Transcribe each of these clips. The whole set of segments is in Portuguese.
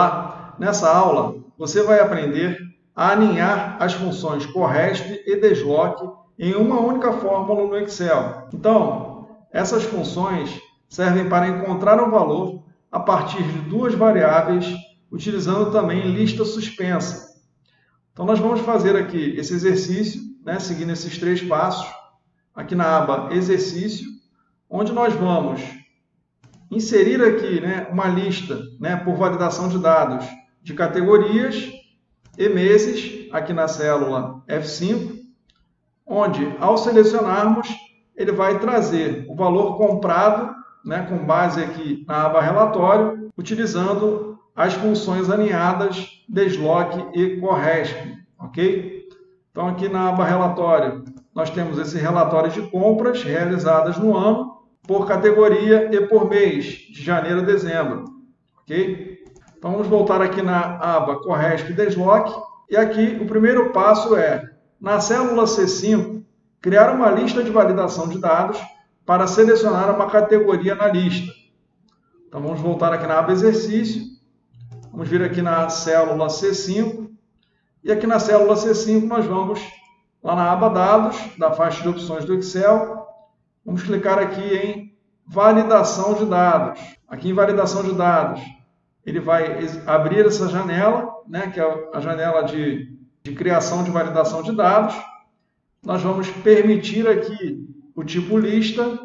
Olá! Nessa aula, você vai aprender a aninhar as funções CORRESP e DESLOC em uma única fórmula no Excel. Então, essas funções servem para encontrar um valor a partir de duas variáveis, utilizando também lista suspensa. Então, nós vamos fazer aqui esse exercício, seguindo esses três passos, aqui na aba Exercício, onde nós vamos inserir aqui uma lista por validação de dados de categorias e meses, aqui na célula F5, onde, ao selecionarmos, ele vai trazer o valor comprado, com base aqui na aba Relatório, utilizando as funções alinhadas DESLOC e CORRESP, ok? Então, aqui na aba Relatório, nós temos esse relatório de compras realizadas no ano, por categoria e por mês, de janeiro a dezembro, ok? Então, vamos voltar aqui na aba CORRESP e DESLOC, e aqui o primeiro passo é, na célula C5, criar uma lista de validação de dados para selecionar uma categoria na lista. Então, vamos voltar aqui na aba Exercício, vamos vir aqui na célula C5, e aqui na célula C5 nós vamos lá na aba Dados, da faixa de opções do Excel, vamos clicar aqui em Validação de Dados. Aqui em Validação de Dados, ele vai abrir essa janela, que é a janela de criação de validação de dados. Nós vamos permitir aqui o tipo lista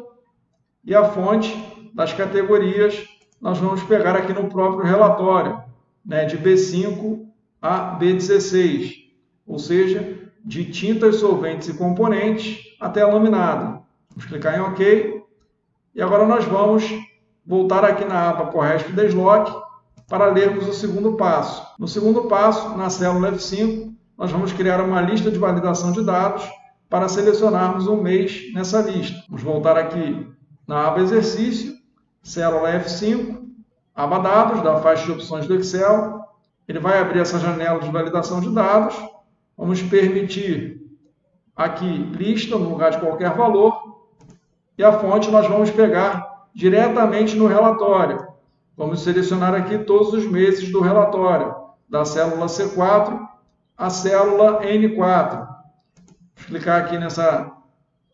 e a fonte das categorias nós vamos pegar aqui no próprio relatório, de B5 a B16, ou seja, de tintas, solventes e componentes até laminado. Vamos clicar em OK. E agora nós vamos voltar aqui na aba CORRESP e DESLOC para lermos o segundo passo. No segundo passo, na célula F5, nós vamos criar uma lista de validação de dados para selecionarmos um mês nessa lista. Vamos voltar aqui na aba Exercício, célula F5, aba Dados, da faixa de opções do Excel. Ele vai abrir essa janela de validação de dados. Vamos permitir aqui lista no lugar de qualquer valor. E a fonte nós vamos pegar diretamente no relatório. Vamos selecionar aqui todos os meses do relatório, da célula C4 à célula N4. Vamos clicar aqui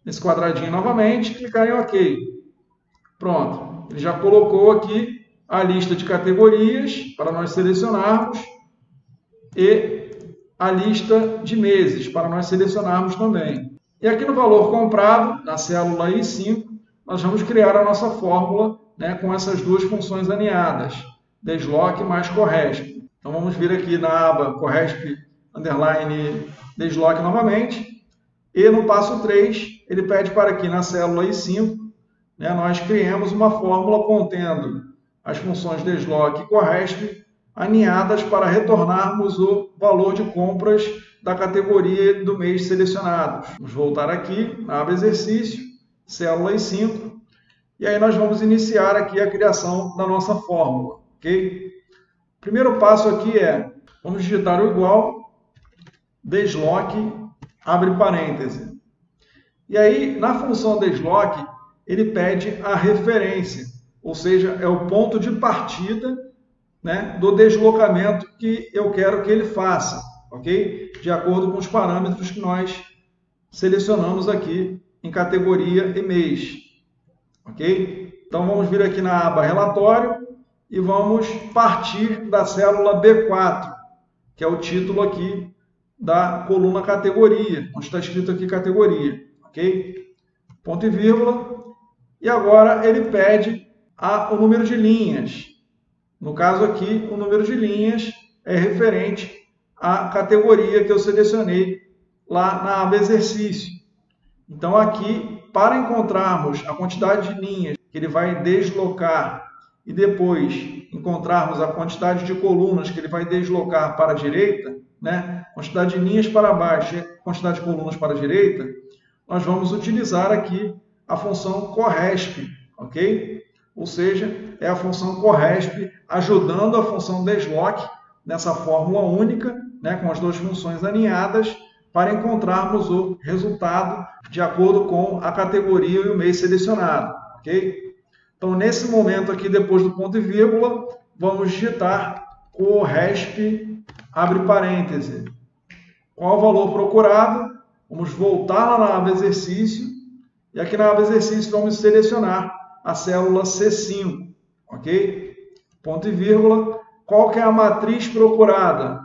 nesse quadradinho novamente, clicar em OK. Pronto, ele já colocou aqui a lista de categorias para nós selecionarmos e a lista de meses para nós selecionarmos também. E aqui no valor comprado, na célula I5, nós vamos criar a nossa fórmula com essas duas funções alinhadas, DESLOC mais CORRESP. Então vamos vir aqui na aba CORRESP _ DESLOC novamente. E no passo 3, ele pede para que na célula I5, nós criemos uma fórmula contendo as funções DESLOC e CORRESP alinhadas para retornarmos o valor de compras da categoria do mês selecionados. Vamos voltar aqui na aba Exercício, célula I5, e aí nós vamos iniciar aqui a criação da nossa fórmula, ok? Primeiro passo aqui vamos digitar o igual, DESLOC, abre parêntese. E aí, na função DESLOC, ele pede a referência, ou seja, é o ponto de partida do deslocamento que eu quero que ele faça, ok? De acordo com os parâmetros que nós selecionamos aqui em categoria e mês, ok? Então, vamos vir aqui na aba Relatório e vamos partir da célula B4, que é o título aqui da coluna Categoria, onde está escrito aqui Categoria, ok? Ponto e vírgula. E agora ele pede o número de linhas. No caso aqui, o número de linhas é referente à categoria que eu selecionei lá na aba Exercício. Então, aqui, para encontrarmos a quantidade de linhas que ele vai deslocar e depois encontrarmos a quantidade de colunas que ele vai deslocar para a direita, quantidade de linhas para baixo e quantidade de colunas para a direita, nós vamos utilizar aqui a função CORRESP, ok? Ou seja, é a função CORRESP ajudando a função DESLOC nessa fórmula única, com as duas funções alinhadas, para encontrarmos o resultado de acordo com a categoria e o mês selecionado, ok? Então, nesse momento aqui, depois do ponto e vírgula, vamos digitar CORRESP, abre parêntese. Qual o valor procurado? Vamos voltar lá na aba exercício e aqui na aba exercício vamos selecionar a célula C5, ok? Ponto e vírgula. Qual que é a matriz procurada?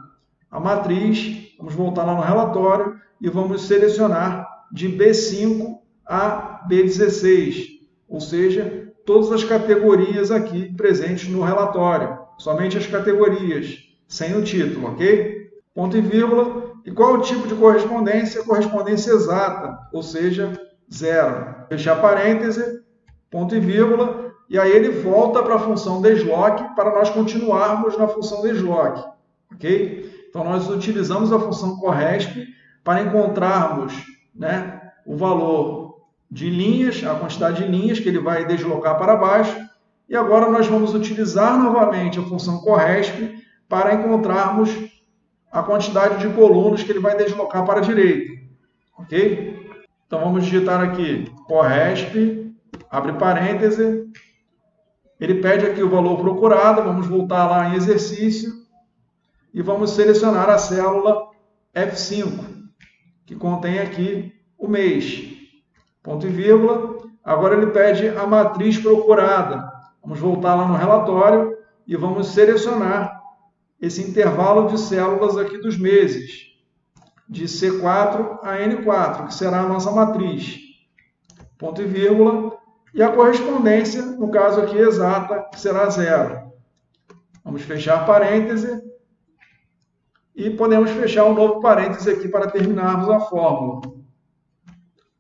A matriz, vamos voltar lá no relatório e vamos selecionar de B5 a B16, ou seja, todas as categorias aqui presentes no relatório, somente as categorias, sem o título, ok? Ponto e vírgula. E qual é o tipo de correspondência? Correspondência exata, ou seja, 0. Fechar parêntese, ponto e vírgula, e aí ele volta para a função desloque para nós continuarmos na função desloque, ok? Então, nós utilizamos a função CORRESP para encontrarmos, né, o valor de linhas, a quantidade de linhas que ele vai deslocar para baixo, e agora nós vamos utilizar novamente a função CORRESP para encontrarmos a quantidade de colunas que ele vai deslocar para a direita, ok? Então, vamos digitar aqui CORRESP, abre parêntese, ele pede aqui o valor procurado, vamos voltar lá em exercício e vamos selecionar a célula F5, que contém aqui o mês, ponto e vírgula. Agora ele pede a matriz procurada, vamos voltar lá no relatório e vamos selecionar esse intervalo de células aqui dos meses, de C4 a N4, que será a nossa matriz, ponto e vírgula, e a correspondência, no caso aqui exata, que será 0. Vamos fechar parêntese e podemos fechar um novo parêntese aqui para terminarmos a fórmula.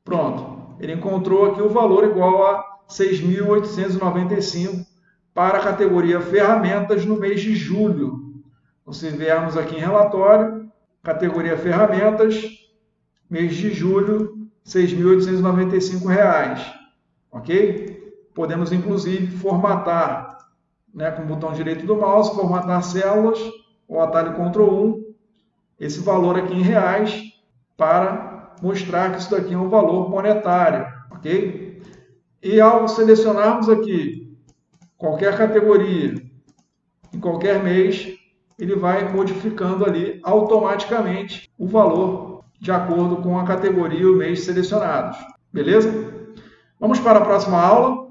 Pronto, ele encontrou aqui o valor igual a 6.895 para a categoria ferramentas no mês de julho. Então, se viermos aqui em relatório, categoria ferramentas, mês de julho, R$ 6.895, ok? Podemos, inclusive, formatar, né, com o botão direito do mouse, formatar células, ou atalho Ctrl 1, esse valor aqui em reais, para mostrar que isso daqui é um valor monetário, ok? E ao selecionarmos aqui qualquer categoria, em qualquer mês, ele vai modificando ali automaticamente o valor de acordo com a categoria e o mês selecionados. Beleza? Vamos para a próxima aula.